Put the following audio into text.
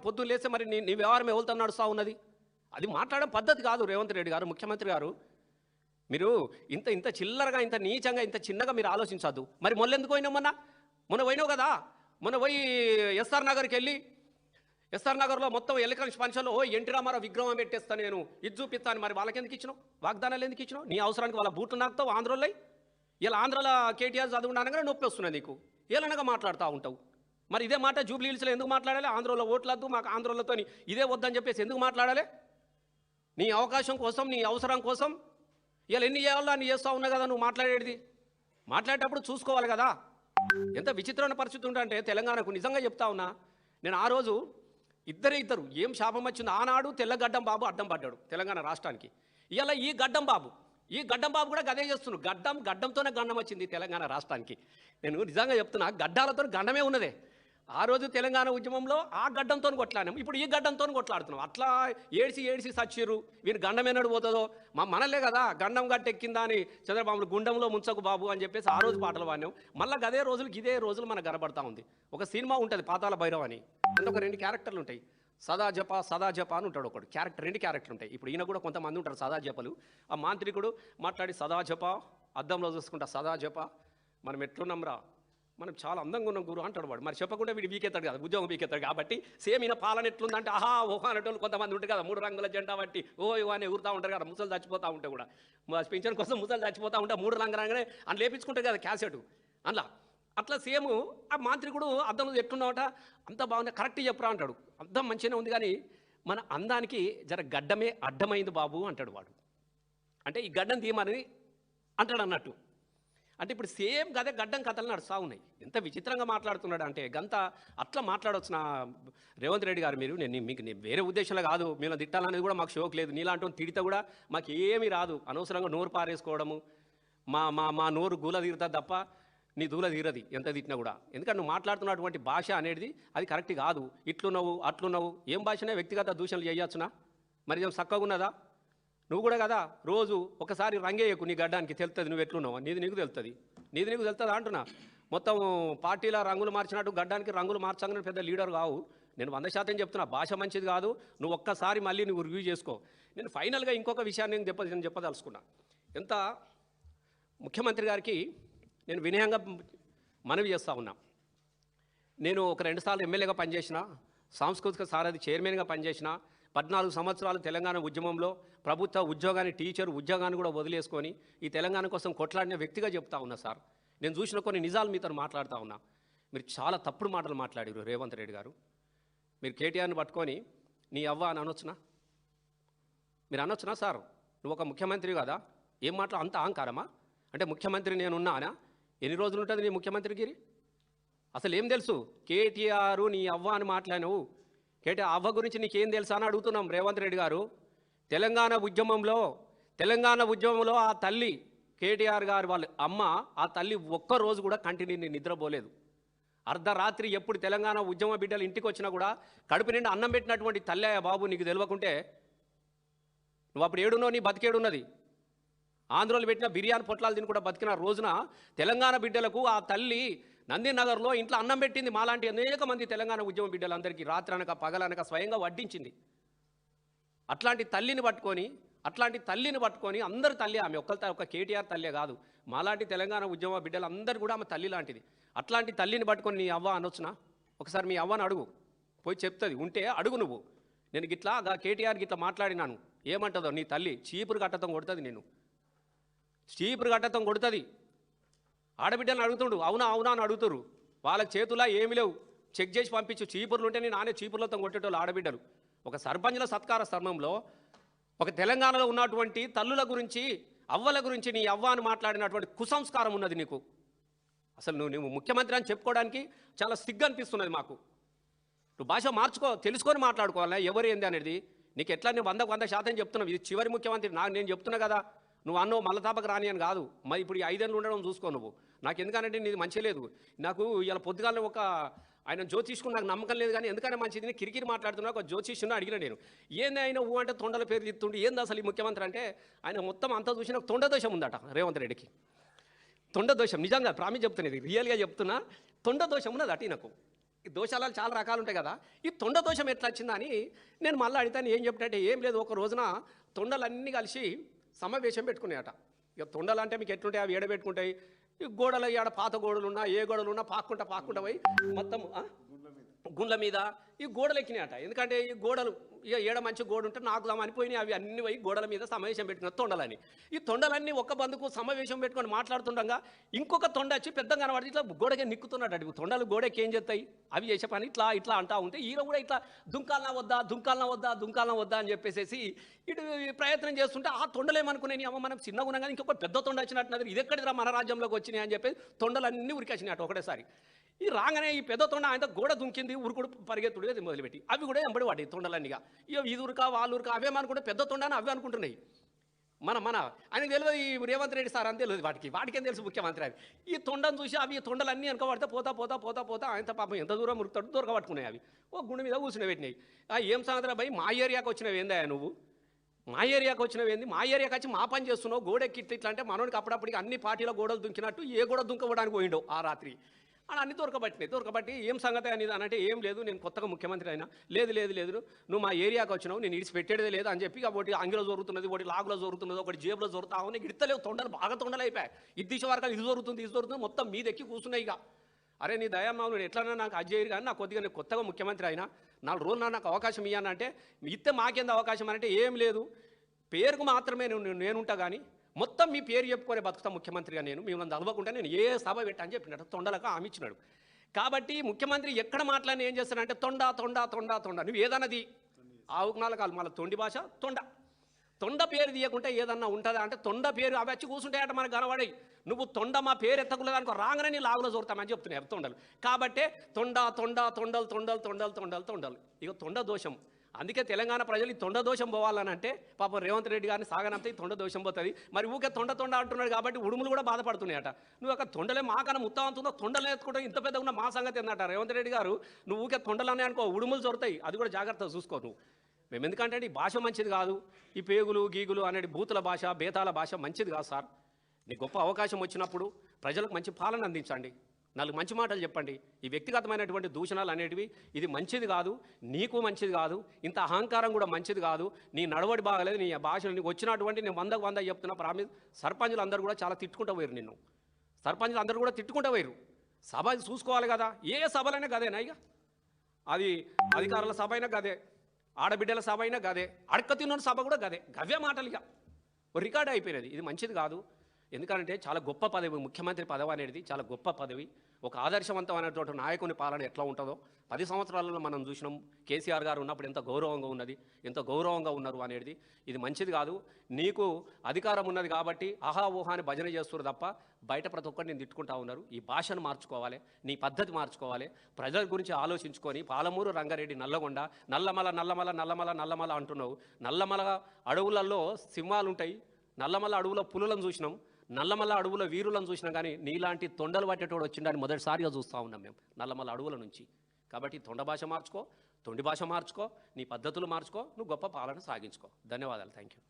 పొద్దున్న లేస్తే మరి నీ వ్యవహారం ఎవరితో నడుస్తూ ఉన్నది? అది మాట్లాడడం పద్ధతి కాదు. రేవంత్ రెడ్డి గారు, ముఖ్యమంత్రి గారు, మీరు ఇంత ఇంత చిల్లరగా, ఇంత నీచంగా, ఇంత చిన్నగా మీరు ఆలోచించద్దు. మరి మొన్నెందుకు పోయినావు? మొన్న పోయినావు కదా. మొన్న పోయి ఎస్ఆర్ నగర్కి వెళ్ళి, ఎస్ఆర్ నగర్లో మొత్తం ఎలక్ట్రానిక్స్ ఫంక్షన్లో ఎన్టీ రామారావు విగ్రహం పెట్టేస్తాను, నేను ఇది చూపిస్తాను. మరి వాళ్ళకి ఎందుకు ఇచ్చినావు? వాగ్దానాలు ఎందుకు ఇచ్చినావు? నీ అవసరానికి వాళ్ళ బూట్లు నాకుతావు ఆంధ్రలో. ఇలా ఆంధ్రలో కేటీఆర్ చదువుకున్నానగానే నొప్పి వస్తున్నాయి నీకు, ఏలనగా మాట్లాడుతూ ఉంటావు. మరి ఇదే మాట జూబ్లీ హిల్స్లో ఎందుకు మాట్లాడాలి? ఆంధ్రలో ఓట్లద్దు మాకు, ఆంధ్రలతో ఇదే వద్దని చెప్పేసి ఎందుకు మాట్లాడాలి? నీ అవకాశం కోసం, నీ అవసరం కోసం ఇలా ఎన్ని చేయాలో అన్ని చేస్తూ ఉన్నా కదా నువ్వు మాట్లాడేది. మాట్లాడేటప్పుడు చూసుకోవాలి కదా. ఎంత విచిత్రమైన పరిస్థితి ఉంటే తెలంగాణకు నిజంగా చెప్తా ఉన్నా నేను. ఆ రోజు ఇద్దరు ఏం శాపం వచ్చింది. ఆనాడు తెల్లగడ్డం బాబు అడ్డం పడ్డాడు తెలంగాణ రాష్ట్రానికి. ఇలా ఈ గడ్డం బాబు కూడా గదే చేస్తున్నాడు. గడ్డంతోనే గండం వచ్చింది తెలంగాణ రాష్ట్రానికి. నేను నిజంగా చెప్తున్నా, గడ్డాలతో గండమే ఉన్నదే. ఆ రోజు తెలంగాణ ఉద్యమంలో ఆ గడ్డంతో కొట్లాడాం, ఇప్పుడు ఈ గడ్డంతో కొట్లాడుతున్నాం. అట్లా ఏడిసి సచ్చిర్రు. వీరు గండం ఎన్నడు పోతుందో మనలే కదా. గండం గట్టెక్కిందా అని చంద్రబాబు గుండంలో ముంచకు బాబు అని చెప్పేసి ఆ రోజు పాటలు పాడినాం. మళ్ళీ ఇదే రోజులు మనకు కనబడతా ఉంది. ఒక సినిమా ఉంటుంది పాతాళ భైరవ్ అని, అంటే ఒక 2 క్యారెక్టర్లు ఉంటాయి. సదా జప అని ఉంటాడు ఒకడు క్యారెక్టర్. 2 క్యారెక్టర్లు ఉంటాయి. ఇప్పుడు ఈయన కూడా కొంతమంది ఉంటారు సదా జపలు. ఆ మాంత్రికుడు మాట్లాడి సదా జప, అద్దంలో చూసుకుంటా సదా జప, మనం ఎట్లున్నాంరా, మనం చాలా అందంగా ఉన్నాం గురు అంటాడు వాడు. మరి చెప్పకుండా వీడు వీకెత్తాడు కదా, ఉద్యోగం వీకెత్తాడు. కాబట్టి సేమ్ ఈయన పాలన ఎట్లుందంటే ఆహా ఓహో అనేటోళ్ళు కొంతమంది ఉంటారు కదా, 3 రంగుల జెండా బట్టి ఓ అని ఎగురుతూ ఉంటారు కదా. ముసలు చచ్చిపోతూ ఉంటే కూడా, పింఛన్ కోసం ముసలు చచ్చిపోతూ ఉంటే 3 రంగులంగానే అని లేపించుకుంటారు కదా క్యాసెట్ అందులో. అట్లా సేమ్ ఆ మాంత్రికుడు అద్దంలో ఎట్లున్నావట, అంత బాగుంది కరెక్ట్ చెప్పురా అంటాడు. అద్దం మంచిగానే ఉంది కానీ మన అందానికి జర గడ్డమే అడ్డమైంది బాబు అంటాడు వాడు. అంటే ఈ గడ్డం తీయమని అంటాడు అన్నట్టు. అంటే ఇప్పుడు సేమ్ గదే గడ్డం కథలు నడుస్తూ ఉన్నాయి. ఎంత విచిత్రంగా మాట్లాడుతున్నాడు అంటే గంత అట్లా మాట్లాడవచ్చు నా రేవంత్ రెడ్డి గారు. మీరు మీకు వేరే ఉద్దేశంలో కాదు, మేము తిట్టాలనేది కూడా మాకు షోక్ లేదు. నీలాంటి తిడితే కూడా మాకు ఏమీ రాదు. అనవసరంగా నోరు పారేసుకోవడము, మా నోరు గూల తీరుతుంది తప్ప నీ దూల తీరది ఎంత తిట్టినా కూడా. ఎందుకంటే నువ్వు మాట్లాడుతున్నటువంటి భాష అనేది అది కరెక్ట్ కాదు. ఇట్లున్నావు అట్లున్నావు, ఏం భాషనే వ్యక్తిగత దూషణలు చేయొచ్చునా? మరి ఏం చక్కగా ఉన్నదా? నువ్వు కూడా కదా రోజు ఒకసారి రంగేయకు, నీ గడ్డానికి తెలుస్తుంది నువ్వు ఎట్లున్నావు. నీకు తెలుస్తుంది అంటున్నా. మొత్తం పార్టీల రంగులు మార్చినట్టు గడ్డానికి రంగులు మార్చగానే పెద్ద లీడర్ కావు. నేను 100% చెప్తున్నా, భాష మంచిది కాదు. నువ్వు ఒక్కసారి మళ్ళీ నువ్వు రివ్యూ చేసుకో. నేను ఫైనల్గా ఇంకొక విషయాన్ని నేను చెప్పదలుచుకున్నా. ఎంత ముఖ్యమంత్రి గారికి నేను వినయంగా మనవి చేస్తూ ఉన్నా. నేను ఒక 2 సార్లు ఎమ్మెల్యేగా పనిచేసిన, సాంస్కృతిక సారథి చైర్మన్గా పనిచేసిన, 14 సంవత్సరాలు తెలంగాణ ఉద్యమంలో ప్రభుత్వ ఉద్యోగాన్ని, టీచర్ ఉద్యోగాన్ని కూడా వదిలేసుకొని ఈ తెలంగాణ కోసం కొట్లాడిన వ్యక్తిగా చెప్తా ఉన్నా సార్. నేను చూసిన కొన్ని నిజాలు మీతో మాట్లాడుతూ ఉన్నా. మీరు చాలా తప్పుడు మాటలు మాట్లాడారు రేవంత్ రెడ్డి గారు. మీరు కేటీఆర్ని పట్టుకొని నీ అవ్వ అని అనొచ్చునా? మీరు అనొచ్చునా సార్? నువ్వు ఒక ముఖ్యమంత్రి కదా, ఏం మాటలు అంత అహంకారమా? అంటే ముఖ్యమంత్రి నేనున్నానా? ఎన్ని రోజులు ఉంటుంది నీ ముఖ్యమంత్రిగిరి? అసలు ఏం తెలుసు? కేటీఆర్ నీ అవ్వ అని మాట్లాడినవు. కేటీఆర్ అవ్వ గురించి నీకేం తెలుసా అని అడుగుతున్నాం రేవంత్ రెడ్డి గారు. తెలంగాణ ఉద్యమంలో ఆ తల్లి కేటీఆర్ గారు వాళ్ళ అమ్మ, ఆ తల్లి ఒక్కరోజు కూడా కంటిన్యూ నిద్రపోలేదు. అర్ధరాత్రి ఎప్పుడు తెలంగాణ ఉద్యమ బిడ్డలు ఇంటికి వచ్చినా కూడా కడుపు నిండా అన్నం పెట్టినటువంటి తల్లి బాబు. నీకు తెలియకుంటే నువ్వు అప్పుడు ఏడున్నావు, నీ బతికేడున్నది. ఆంధ్రలో పెట్టిన బిర్యానీ పొట్లాలు తిని కూడా బతికిన రోజున తెలంగాణ బిడ్డలకు ఆ తల్లి నందినగర్లో ఇంట్లో అన్నం పెట్టింది. మాలాంటి అనేక మంది తెలంగాణ ఉద్యమ బిడ్డలందరికీ రాత్రనక పగలనక స్వయంగా వడ్డించింది. అట్లాంటి తల్లిని పట్టుకొని అందరి తల్లి ఆమె, ఒక్క కేటీఆర్ తల్లే కాదు, మాలాంటి తెలంగాణ ఉద్యమ బిడ్డలందరూ కూడా ఆమె తల్లి లాంటిది. అట్లాంటి తల్లిని పట్టుకొని నీ అవ్వ అనొచ్చునా? ఒకసారి మీ అవ్వను అడుగు, పోయి చెప్తుంది. ఉంటే అడుగు నువ్వు. నేను గిట్లా కేటీఆర్ గిట్లా మాట్లాడినాను, ఏమంటుందో నీ తల్లి చీపురు కట్టతం కొడుతుంది. నేను చీపురు కట్టతం కొడుతుంది. ఆడబిడ్డలను అడుగుతుండు, అవునా అని అడుగుతురు. వాళ్ళకి చేతులా ఏమి లేవు, చెక్ చేసి పంపించు. చీపుర్లు ఉంటే నేను నానే చీపుర్లతో కొట్టేటోళ్ళు ఆడబిడ్డలు. ఒక సర్పంచ్ల సత్కార స్థర్మంలో ఒక తెలంగాణలో ఉన్నటువంటి తల్లుల గురించి, అవ్వల గురించి నీ అవ్వ అని మాట్లాడినటువంటి కుసంస్కారం ఉన్నది నీకు. అసలు నువ్వు ముఖ్యమంత్రి అని చెప్పుకోవడానికి చాలా సిగ్గు అనిపిస్తున్నది మాకు. నువ్వు భాష మార్చుకో, తెలుసుకొని మాట్లాడుకోవాలి ఎవరు ఏంది అనేది. నీకు ఎట్లా నేను 100% చెప్తున్నావు, ఇది చివరి ముఖ్యమంత్రి నేను చెప్తున్నా కదా. నువ్వు అన్నో మల్లతాపకు రాని అని కాదు. మరి ఇప్పుడు 5 ఏళ్ళు ఉండడం చూసుకో నువ్వు. నాకు ఎందుకంటే నీది మంచి లేదు. నాకు ఇలా పొద్దుగాల ఆయన జ్యోతిష్కుని నాకు నమ్మకం లేదు, కానీ ఎందుకనే మంచిది కిరికిరి మాట్లాడుతున్నా. ఒక జ్యోతిష్యుని అడిగిన నేను, ఏంది ఆయన అంటే తొండల పేరు తిత్తుండి, ఏంది అసలు ఈ ముఖ్యమంత్రి అంటే ఆయన మొత్తం అంతా చూసి నాకు తొండదోషం ఉందట రేవంత్ రెడ్డికి. తొండదోషం నిజంగా ప్రామిస్ చెప్తున్నది, రియల్గా చెప్తున్నా. తొండదోషం ఉన్నది అటు నాకు. ఈ దోషాలు చాలా రకాలు ఉంటాయి కదా. ఈ తొండ దోషం ఎట్లా వచ్చిందని నేను మళ్ళీ అడిగితే ఏం చెప్పినట్టే, ఏం లేదు, ఒక రోజున తొండలన్నీ కలిసి సమావేశం పెట్టుకున్నాయట. ఇక తొండలు అంటే మీకు ఎట్లుంటాయి, అవి ఏడబెట్టుకుంటాయి, ఈ గోడలు ఆడ పాత గోడలు ఉన్నా ఏ గోడలు ఉన్నా పాక్కుంటా పోయి మొత్తం గుండ్ల మీద ఈ గోడలు ఎక్కినాయట. ఎందుకంటే ఈ గోడలు ఇక ఏడ మంచి గోడ ఉంటే నాకు అనిపోయినాయి, అవి అన్ని పోయి గోడల మీద సమావేశం పెట్టుకున్న తొండలని. ఈ తొండలన్నీ ఒక్క బందుకు సమావేశం పెట్టుకొని మాట్లాడుతుండగా ఇంకొక తొండ వచ్చి పెద్దగా కనబడి ఇట్లా గోడకి నిక్కుతున్నాడు. అటు తొండలు గోడకి ఏం చేస్తాయి, అవి చేసే పని ఇట్లా ఇట్లా అంటా ఉంటే ఈయన కూడా ఇట్లా దుంకాలనా వద్దా అని చెప్పేసి ఇటు ప్రయత్నం చేస్తుంటే ఆ తొండలు ఏమనుకున్నాయి, అమ్మ మనం చిన్నగా ఉన్నాం కానీ ఇంకొక పెద్ద తొండ వచ్చినట్టున్నది, ఇది ఎక్కడిరా మన రాజ్యంలోకి వచ్చినాయి అని చెప్పి తొండలన్నీ ఉరికేసినాయి అటు ఒకటేసారి. ఈ రాగానే ఈ పెద్ద తొండ ఆయన గోడ దుంకింది, ఉరుకుడు పరిగెత్తుడు మొదలుపెట్టి అవి కూడా ఎంబడి పడ్డాయి తొండలన్నీగా. ఇక ఇది ఉరకా వాళ్ళు ఉరకా అవేమనుకుంటే పెద్ద తొండని అవే అనుకుంటున్నాయి. మన ఆయనకు తెలియదు ఈ రేవంత్ రెడ్డి సార్ అని తెలియదు, వాటికేం తెలుసు ముఖ్యమంత్రి అని. ఈ తొండను చూసి అవి తొండలన్నీ వెనకబడితే పోతా ఆయన పాపం ఎంత దూరం ఉరుకుతాడు దొరకబట్టుకున్నాయి. అవి ఓ గుండె మీద కూర్చుని పెట్టినాయి. ఏం సంగతి భయ్, మా ఏరియాకి వచ్చినవి ఏందా నువ్వు, మా ఏరియాకి వచ్చినవి ఏంది, మా ఏరియాకి వచ్చి మా పని చేస్తున్నావు, గోడెక్కి ఇట్లా అంటే మనోడికి అప్పుడప్పటికి అన్ని పార్టీల గోడలు దుంకినట్టు ఏ గోడ దుంకవడానికి పోయిండో ఆ రాత్రి అని అన్ని దొరకబట్టి ఏం సంగతి అనేది అని అంటే ఏం లేదు, నేను కొత్తగా ముఖ్యమంత్రి అయినా, లేదు నువ్వు మా ఏరియాకి వచ్చినావు, నేను ఇడిచి పెట్టేదే లేదు అని చెప్పి ఒకటి అంగిలో జరుగుతున్నది, ఒకటి లాగులో జరుగుతున్నది, ఒకటి జేబులో జరుగుతావు, నీకు ఇడతలేవు, తొండలు బాగా తొండలు అయిపోయాయి, ఇది వరకు ఇది జరుగుతుంది మొత్తం మీదెక్కి కూర్చున్నాయి. ఇక అరే నీ దయమ్మా నేను ఎట్లన్నా నాకు అజ్జయ్యారు కానీ నాకు కొద్దిగా నేను కొత్తగా ముఖ్యమంత్రి అయినా 4 రోజులు నాకు అవకాశం ఇవ్వనంటే ఇస్తే మాకేంది అవకాశం అంటే ఏం లేదు, పేరుకు మాత్రమే నేనుంటా కానీ మొత్తం మీ పేరు చెప్పుకొని బతుకుతా ముఖ్యమంత్రిగా, నేను మిమ్మల్ని చదవకుండా నేను ఏ సభ పెట్టా అని చెప్పినట్టు తొండలకు హామీ ఇచ్చినాడు. కాబట్టి ముఖ్యమంత్రి ఎక్కడ మాట్లాడిన ఏం చేస్తాడంటే తొండ నువ్వు ఏదన్నది ఆవుకు 4 కాలు మళ్ళీ తొండి భాష తొండ పేరు తీయకుంటే ఏదన్నా ఉంటుందా అంటే తొండ పేరు అవి వచ్చి కూర్చుంటాయట మనకు కనబడి, నువ్వు తొండ మా పేరు ఎత్తకులేదు అనుకో రాగానే నీ లాగులో చూడతామని చెప్తున్నాయి తొండలు. కాబట్టే తొండలు ఇక తొండ దోషం. అందుకే తెలంగాణ ప్రజలు ఈ తొండ దోషం పోవాలని అంటే పాపం రేవంత్ రెడ్డి గారిని సాగనంతా ఈ తొండ దోషం పోతుంది. మరి ఊకే తొండ అంటున్నాడు కాబట్టి ఉడుములు కూడా బాధపడుతున్నాయట. నువ్వు ఒక తొండలే మాకన్నా ముత్తవంతుందో తొండలు ఎత్తుకుంటే ఇంత పెద్దగా ఉన్న మా సంగతి ఏందట రేవంత్ రెడ్డి గారు, నువ్వు ఊకే తొండలనే అనుకో ఉడుములు దొరుకుతాయి, అది కూడా జాగ్రత్తగా చూసుకో నువ్వు. మేము ఎందుకంటే ఈ భాష మంచిది కాదు, ఈ పేగులు గీగులు అనేది బూతుల భాష బేతాల భాష మంచిది కాదు సార్. నీ గొప్ప అవకాశం వచ్చినప్పుడు ప్రజలకు మంచి పాలన అందించండి, 4 మంచి మాటలు చెప్పండి. ఈ వ్యక్తిగతమైనటువంటి దూషణలు అనేటివి ఇది మంచిది కాదు, నీకు మంచిది కాదు, ఇంత అహంకారం కూడా మంచిది కాదు, నీ నడవడి బాగలేదు, నీ భాషలు నీకు వచ్చినటువంటి నేను 100 చెప్తున్నా ప్రామిస్. సర్పంచులు అందరూ కూడా చాలా తిట్టుకుంటూ పోయారు నిన్ను, సర్పంచులు అందరూ కూడా తిట్టుకుంటూ పోయారు. సభ చూసుకోవాలి కదా, ఏ సభలైనా గదేనా, ఇక అది అధికారుల సభ అయినా గదే, ఆడబిడ్డల సభ అయినా గదే, అడక్క తిన్న సభ కూడా గదే, గవ్య మాటలు ఇక రికార్డ్ అయిపోయినది. ఇది మంచిది కాదు. ఎందుకంటే చాలా గొప్ప పదవి, ముఖ్యమంత్రి పదవి అనేది చాలా గొప్ప పదవి. ఒక ఆదర్శవంతమైనటువంటి నాయకుని పాలన ఎట్లా ఉంటుందో 10 సంవత్సరాలలో మనం చూసినాం. కేసీఆర్ గారు ఉన్నప్పుడు ఎంత గౌరవంగా ఉన్నది, ఎంత గౌరవంగా ఉన్నారు అనేది. ఇది మంచిది కాదు. నీకు అధికారం ఉన్నది కాబట్టి ఆహా ఊహాని భజన చేస్తున్నారు తప్ప బయట ప్రతి ఒక్కరిని నేను తిట్టుకుంటా ఉన్నారు. ఈ భాషను మార్చుకోవాలి, నీ పద్ధతి మార్చుకోవాలి, ప్రజల గురించి ఆలోచించుకొని. పాలమూరు రంగారెడ్డి నల్లగొండ నల్లమల అంటున్నావు. నల్లమల అడవులలో సింహాలు ఉంటాయి, నల్లమల అడవుల పులులను చూసినాం, నల్లమల్ల అడవుల వీరులను చూసినా కానీ నీలాంటి తొండలు పట్టేటోడు వచ్చిండని మొదటిసారిగా చూస్తూ ఉన్నాం మేము నల్లమల్ల అడవుల నుంచి. కాబట్టి తొండ భాష మార్చుకో, తొండి భాష మార్చుకో, నీ పద్ధతులు మార్చుకో, నువ్వు గొప్ప పాలన సాగించుకో. ధన్యవాదాలు. Thank you.